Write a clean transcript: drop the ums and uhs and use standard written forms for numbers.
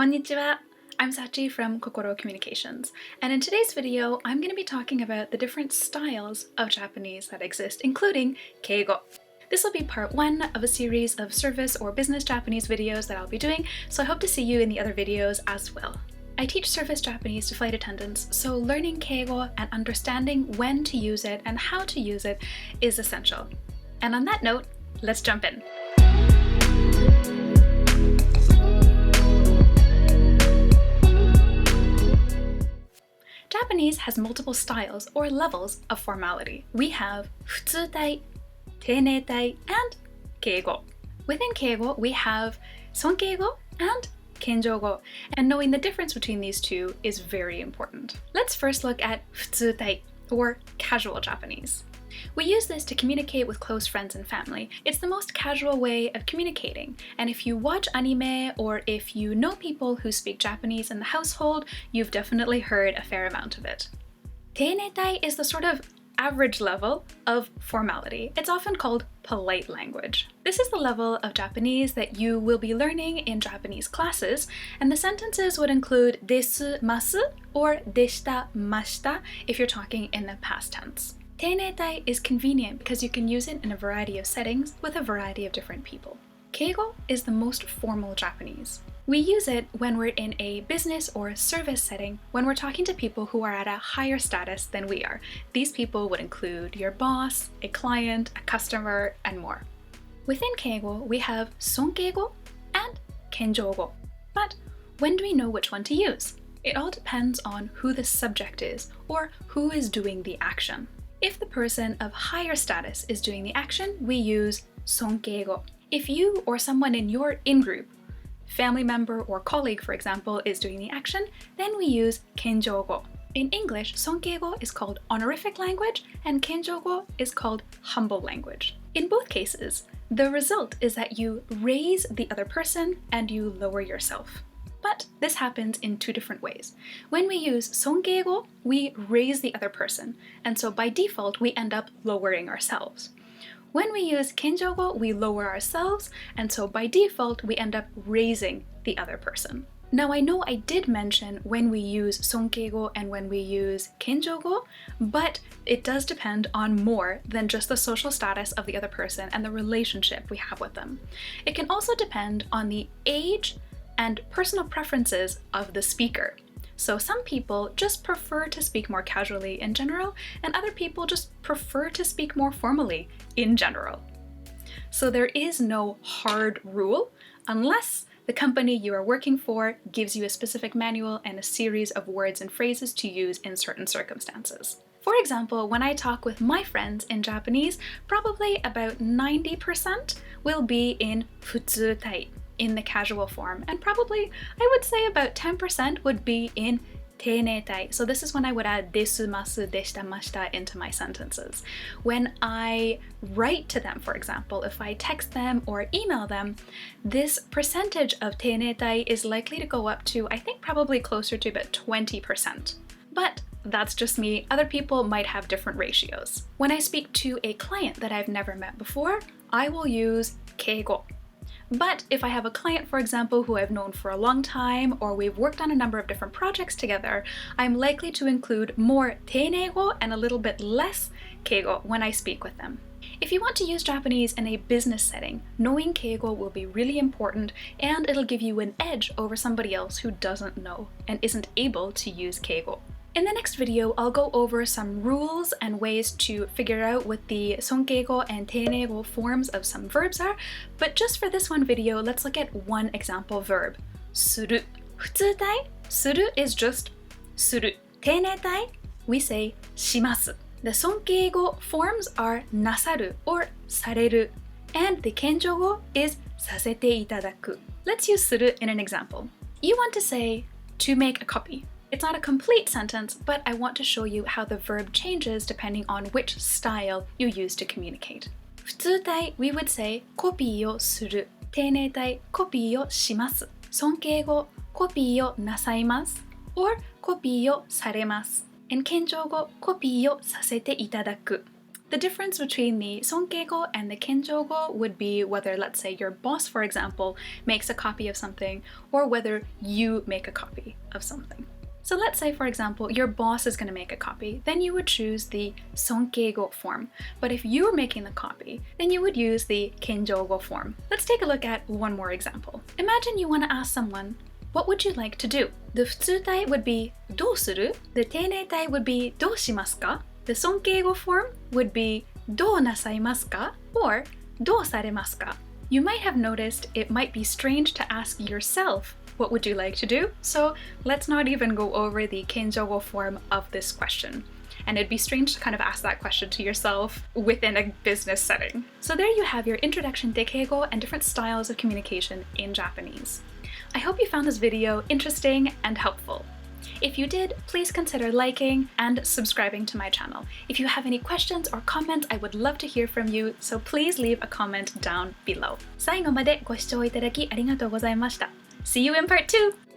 Konnichiwa. I'm Sachi from Kokoro Communications, and in today's video, I'm going to be talking about the different styles of Japanese that exist, including Keigo. This will be part one of a series of service or business Japanese videos that I'll be doing, so I hope to see you in the other videos as well. I teach service Japanese to flight attendants, so learning Keigo and understanding when to use it and how to use it is essential. And on that note, let's jump in. Japanese has multiple styles or levels of formality. We have 普通体, 丁寧体, and Keigo. Within Keigo, we have Sonkeigo and Kenjogo, and knowing the difference between these two is very important. Let's first look at 普通体, or casual Japanese. We use this to communicate with close friends and family. It's the most casual way of communicating, and if you watch anime or if you know people who speak Japanese in the household, you've definitely heard a fair amount of it. Teineitai is the sort of average level of formality. It's often called polite language. This is the level of Japanese that you will be learning in Japanese classes, and the sentences would include desu, masu, or deshita, mashita if you're talking in the past tense. Teineitai is convenient because you can use it in a variety of settings with a variety of different people. Keigo is the most formal Japanese. We use it when we're in a business or service setting, when we're talking to people who are at a higher status than we are. These people would include your boss, a client, a customer, and more. Within Keigo, we have Sonkeigo and Kenjogo. But when do we know which one to use? It all depends on who the subject is or who is doing the action. If the person of higher status is doing the action, we use Sonkeigo. If you or someone in your in-group, family member or colleague, for example, is doing the action, then we use Kenjogo. In English, Sonkeigo is called honorific language and Kenjogo is called humble language. In both cases, the result is that you raise the other person and you lower yourself. But this happens in two different ways. When we use Sonkeigo, we raise the other person, and so by default, we end up lowering ourselves. When we use Kenjogo, we lower ourselves, and so by default, we end up raising the other person. Now, I know I did mention when we use Sonkeigo and when we use Kenjogo, but it does depend on more than just the social status of the other person and the relationship we have with them. It can also depend on the age and personal preferences of the speaker. So some people just prefer to speak more casually in general, and other people just prefer to speak more formally in general. So there is no hard rule unless the company you are working for gives you a specific manual and a series of words and phrases to use in certain circumstances. For example, when I talk with my friends in Japanese, probably about 90% will be in 普通体, in the casual form, and probably I would say about 10% would be in teineitai. So this is when I would add desu, masu, deshita, mashita into my sentences. When I write to them, for example, if I text them or email them, this percentage of teineitai is likely to go up to, I think, probably closer to about 20%. But that's just me. Other people might have different ratios. When I speak to a client that I've never met before, I will use Keigo. But if I have a client, for example, who I've known for a long time, or we've worked on a number of different projects together, I'm likely to include more teineigo and a little bit less Keigo when I speak with them. If you want to use Japanese in a business setting, knowing Keigo will be really important, and it'll give you an edge over somebody else who doesn't know and isn't able to use Keigo. In the next video, I'll go over some rules and ways to figure out what the Sonkeigo and teineigo forms of some verbs are, but just for this one video, let's look at one example verb. Suru. 普通体, suru is just suru. Teineitai, we say します. The Sonkeigo forms are なさる or される, and the Kenjogo is させていただく. Let's use suru in an example. You want to say to make a copy. It's not a complete sentence, but I want to show you how the verb changes depending on which style you use to communicate. 普通体, we would say コピーをする. 丁寧体, コピーをします. 尊敬語, コピーをなさいます or コピーをされます. And 謙譲語, コピーをさせていただく. The difference between the Sonkeigo and the Kenjogo would be whether, let's say, your boss, for example, makes a copy of something or whether you make a copy of something. So let's say, for example, your boss is going to make a copy, then you would choose the Sonkeigo form. But if you're making the copy, then you would use the Kenjogo form. Let's take a look at one more example. Imagine you want to ask someone, what would you like to do? The 普通体 would be どうする? The 丁寧体 would be どうしますか? The Sonkeigo form would be どうなさいますか? or どうされますか? You might have noticed it might be strange to ask yourself, what would you like to do? So let's not even go over the Kenjogo form of this question. And it'd be strange to kind of ask that question to yourself within a business setting. So there you have your introduction to Keigo and different styles of communication in Japanese. I hope you found this video interesting and helpful. If you did, please consider liking and subscribing to my channel. If you have any questions or comments, I would love to hear from you, so please leave a comment down below. 最後までご視聴いただきありがとうございました. See you in part 2!